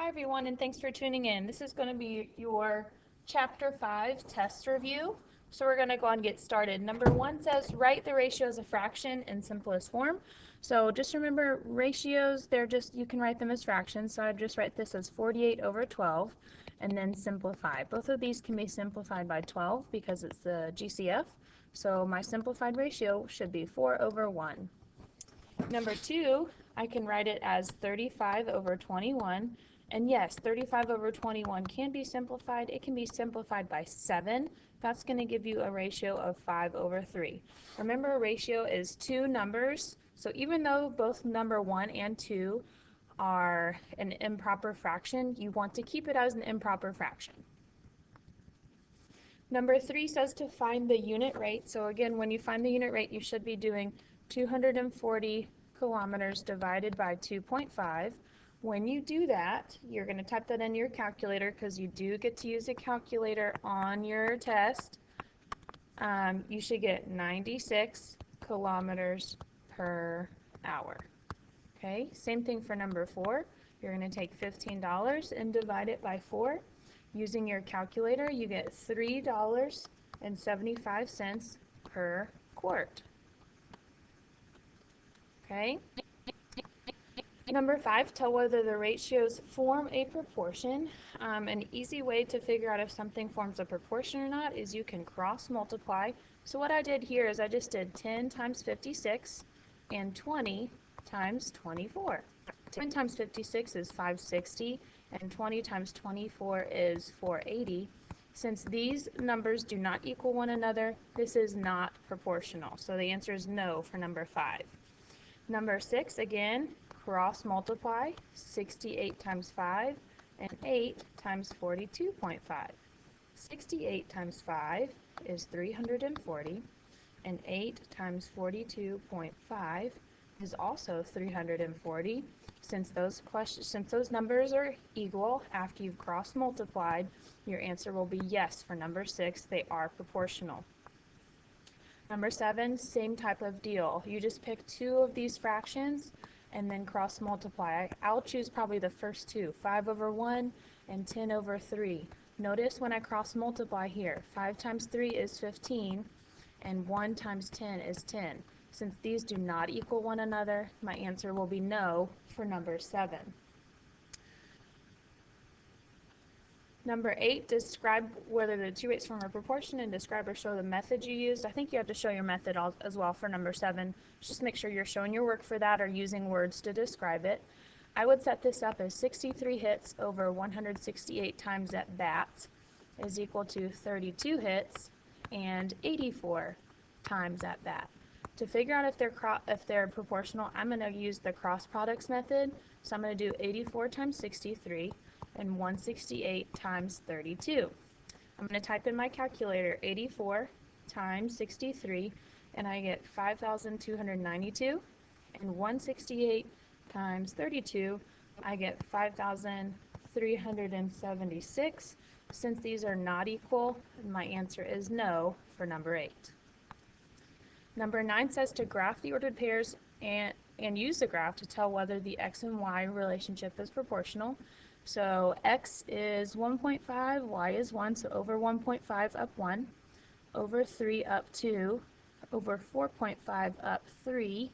Hi everyone, and thanks for tuning in. This is going to be your Chapter 5 test review. So we're going to go on and get started. Number 1 says write the ratio as a fraction in simplest form. So just remember ratios, you can write them as fractions. So I'd just write this as 48 over 12 and then simplify. Both of these can be simplified by 12 because it's the GCF. So my simplified ratio should be 4 over 1. Number 2, I can write it as 35 over 21. And yes, 35 over 21 can be simplified. It can be simplified by 7. That's going to give you a ratio of 5 over 3. Remember, a ratio is two numbers. So even though both number 1 and 2 are an improper fraction, you want to keep it as an improper fraction. Number 3 says to find the unit rate. So again, when you find the unit rate, you should be doing 240 kilometers divided by 2.5. When you do that, you're going to type that in your calculator because you do get to use a calculator on your test. You should get 96 kilometers per hour. Okay, same thing for number 4. You're going to take $15 and divide it by 4. Using your calculator, you get $3.75 per quart. Okay. Number 5, tell whether the ratios form a proportion. An easy way to figure out if something forms a proportion or not is you can cross multiply. So what I did here is I just did 10 times 56 and 20 times 24. 10 times 56 is 560 and 20 times 24 is 480. Since these numbers do not equal one another, this is not proportional. So the answer is no for number 5. Number 6, again, cross multiply 68 times 5 and 8 times 42.5. 68 times 5 is 340 and 8 times 42.5 is also 340. Since those numbers are equal after you've cross multiplied, your answer will be yes for number 6. They are proportional. Number 7, same type of deal. You just pick two of these fractions and then cross multiply. I'll choose probably the first two, 5 over 1 and 10 over 3. Notice when I cross multiply here, 5 times 3 is 15 and 1 times 10 is 10. Since these do not equal one another, my answer will be no for number 7. Number 8, describe whether the two rates form a proportion and describe or show the method you used. I think you have to show your method as well for number 7. Just make sure you're showing your work for that or using words to describe it. I would set this up as 63 hits over 168 times at bats is equal to 32 hits and 84 times at bat. To figure out if they're proportional, I'm going to use the cross products method. So I'm going to do 84 times 63 and 168 times 32. I'm going to type in my calculator 84 times 63 and I get 5,292, and 168 times 32 I get 5,376. Since these are not equal, my answer is no for number 8. Number 9 says to graph the ordered pairs and use the graph to tell whether the x and y relationship is proportional. So x is 1.5, y is 1, so over 1.5 up 1, over 3 up 2, over 4.5 up 3,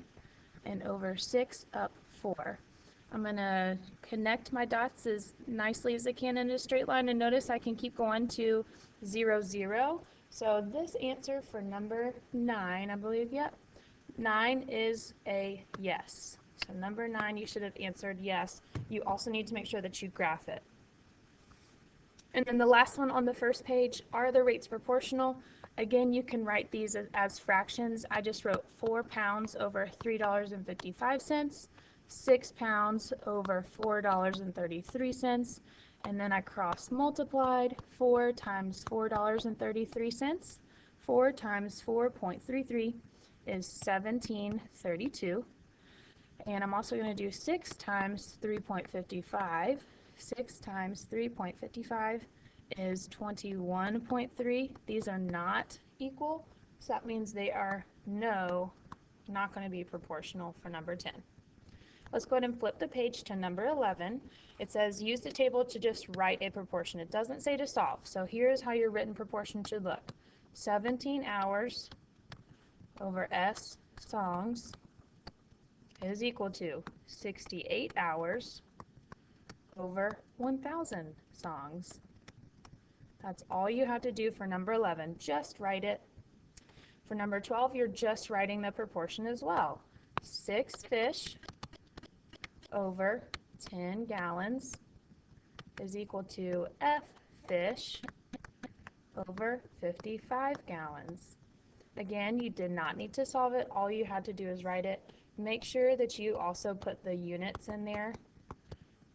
and over 6 up 4. I'm going to connect my dots as nicely as I can in a straight line, and notice I can keep going to 0, 0. So this answer for number 9, I believe, yep, 9 is a yes. So number 9, you should have answered yes. You also need to make sure that you graph it. And then the last one on the first page, are the rates proportional? Again, you can write these as fractions. I just wrote 4 pounds over $3.55, 6 pounds over $4.33, and then I cross multiplied 4 times $4.33. 4 times 4.33 is 1732. And I'm also going to do 6 times 3.55. 6 times 3.55 is 21.3. These are not equal, so that means they are not going to be proportional for number 10. Let's go ahead and flip the page to number 11. It says use the table to just write a proportion. It doesn't say to solve. So here's how your written proportion should look. 17 hours over S songs is equal to 68 hours over 1,000 songs. That's all you have to do for number 11. Just write it. For number 12, you're just writing the proportion as well. 6 fish over 10 gallons is equal to F fish over 55 gallons. Again, you did not need to solve it. All you had to do is write it. Make sure that you also put the units in there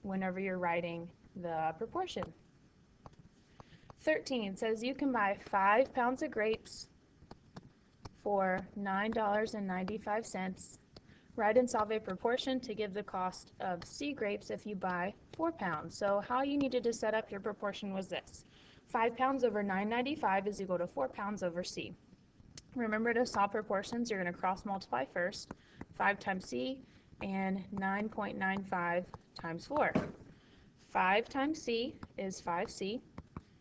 whenever you're writing the proportion. 13 says you can buy 5 pounds of grapes for $9.95. Write and solve a proportion to give the cost of C grapes if you buy 4 pounds. So how you needed to set up your proportion was this. 5 pounds over $9.95 is equal to 4 pounds over C. Remember, to solve proportions, you're going to cross multiply first. 5 times C and 9.95 times 4. 5 times C is 5C.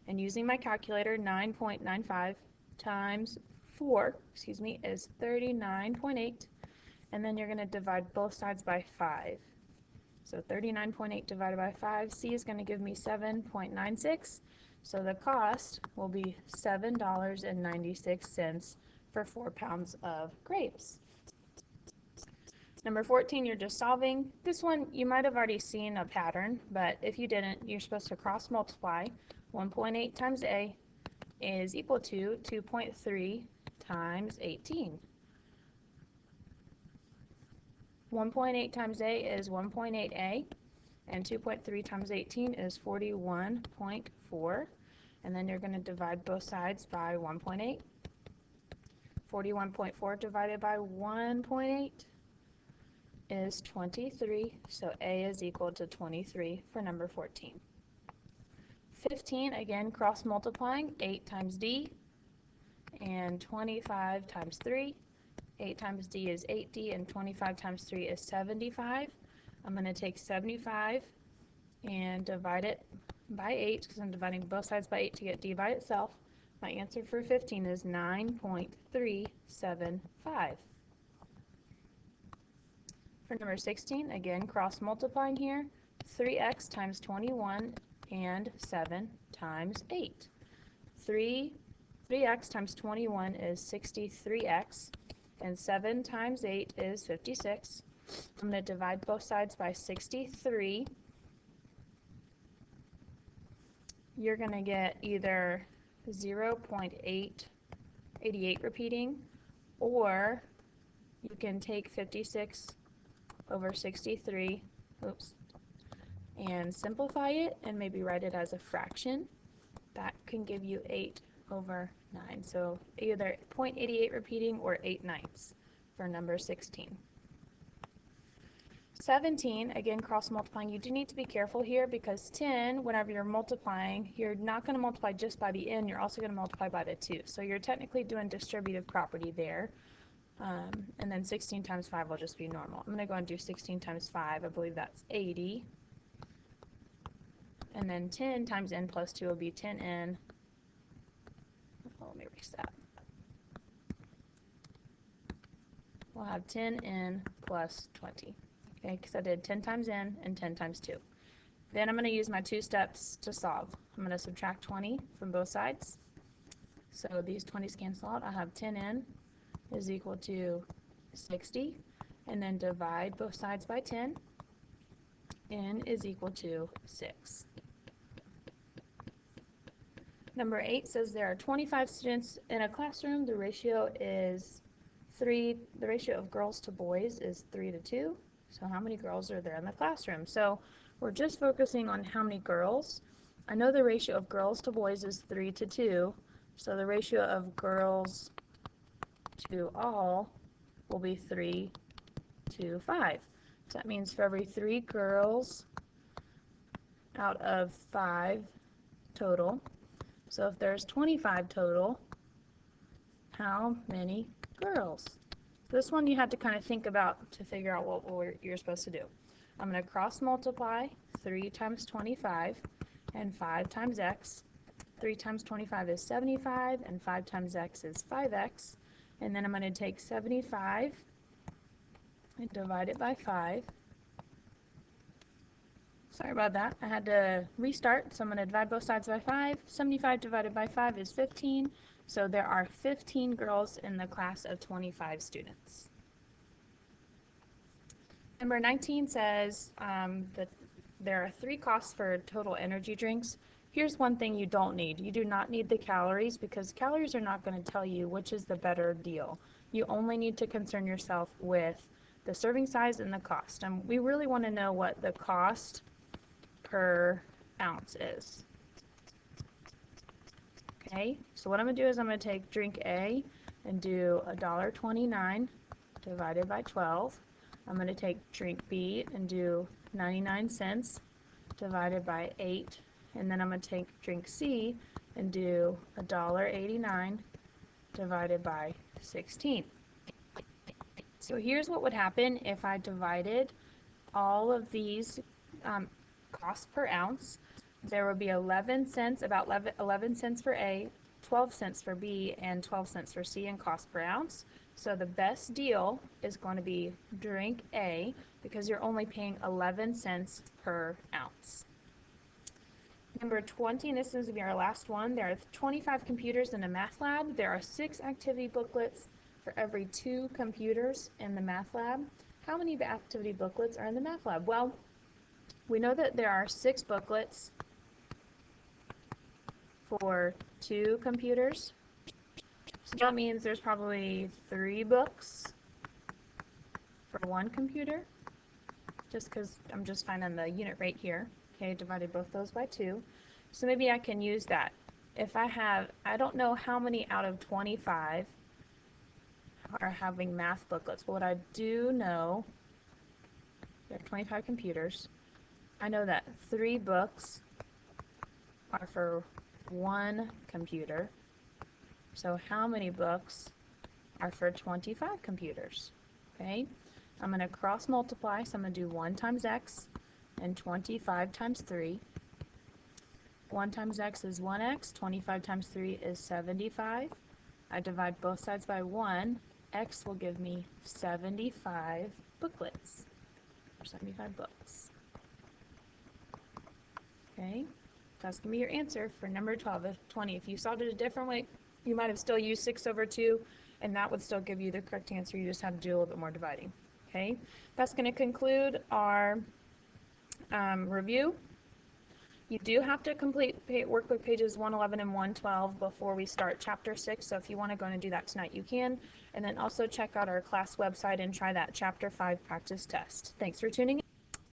And using my calculator, 9.95 times 4, is 39.8. And then you're going to divide both sides by 5. So 39.8 divided by 5, C is going to give me 7.96. So the cost will be $7.96 for 4 pounds of grapes. Number 14, you're just solving. This one, you might have already seen a pattern, but if you didn't, you're supposed to cross multiply. 1.8 times A is equal to 2.3 times 18. 1.8 times A is 1.8A, and 2.3 times 18 is 41.4. And then you're going to divide both sides by 1.8. 41.4 divided by 1.8 is 23, so A is equal to 23 for number 14. 15, again, cross multiplying, 8 times D and 25 times 3. 8 times D is 8D, and 25 times 3 is 75. I'm going to take 75 and divide it by 8, because I'm dividing both sides by 8 to get D by itself. My answer for 15 is 9.375. For number 16, again, cross multiplying here, 3x times 21 and 7 times 8. 3x times 21 is 63x, and 7 times 8 is 56. I'm going to divide both sides by 63. You're going to get either 0.888 repeating, or you can take 56 over 63, and simplify it and maybe write it as a fraction. That can give you 8 over 9. So either 0.88 repeating or 8/9 for number 16. 17, again, cross multiplying. You do need to be careful here, because 10, whenever you're multiplying, you're not going to multiply just by the n, you're also going to multiply by the 2. So you're technically doing distributive property there. And then 16 times 5 will just be normal. I'm going to go and do 16 times 5. I believe that's 80. And then 10 times n plus 2 will be 10n. Let me erase that. We'll have 10n plus 20. Okay, because I did 10 times n and 10 times 2. Then I'm going to use my 2 steps to solve. I'm going to subtract 20 from both sides. So these 20's cancel out. I have 10n is equal to 60, and then divide both sides by 10. N is equal to 6. Number 8 says there are 25 students in a classroom. The ratio is 3. The ratio of girls to boys is 3 to 2. So how many girls are there in the classroom? So we're just focusing on how many girls. I know the ratio of girls to boys is 3 to 2. So the ratio of girls to all will be 3 to 5. So that means for every 3 girls out of 5 total, so if there's 25 total, how many girls? This one you have to kind of think about to figure out what you're supposed to do. I'm going to cross multiply 3 times 25 and 5 times x. 3 times 25 is 75, and 5 times x is 5x. And then I'm going to take 75 and divide it by 5. Sorry about that. I had to restart, so I'm going to divide both sides by 5. 75 divided by 5 is 15. So there are 15 girls in the class of 25 students. Number 19 says that there are 3 costs for total energy drinks. Here's one thing you don't need. You do not need the calories, because calories are not going to tell you which is the better deal. You only need to concern yourself with the serving size and the cost. And we really want to know what the cost per ounce is. Okay, so what I'm going to do is I'm going to take drink A and do $1.29 divided by 12. I'm going to take drink B and do 99 cents divided by 8. And then I'm going to take drink C and do $1.89 divided by 16. So here's what would happen if I divided all of these costs per ounce. There would be 11 cents, about 11 cents for A, 12 cents for B, and 12 cents for C in cost per ounce. So the best deal is going to be drink A, because you're only paying 11 cents per ounce. Number 20, and this is going to be our last one. There are 25 computers in a math lab. There are 6 activity booklets for every 2 computers in the math lab. How many activity booklets are in the math lab? Well, we know that there are 6 booklets for 2 computers. So that means there's probably 3 books for 1 computer, just because I'm just finding the unit rate here. Okay, divided both those by 2. So maybe I can use that. If I don't know how many out of 25 are having math booklets, but what I do know, there are 25 computers. I know that 3 books are for 1 computer. So how many books are for 25 computers? Okay, I'm going to cross multiply, so I'm going to do 1 times x and 25 times 3. 1 times x is 1x, 25 times 3 is 75. I divide both sides by 1. X will give me 75 booklets, or 75 books. Okay, that's going to be your answer for number 20. If you solved it a different way, you might have still used 6 over 2, and that would still give you the correct answer. You just have to do a little bit more dividing. Okay, that's going to conclude our review. You do have to complete workbook pages 111 and 112 before we start chapter 6, so if you want to go and do that tonight, you can. And then also check out our class website and try that chapter 5 practice test. Thanks for tuning in.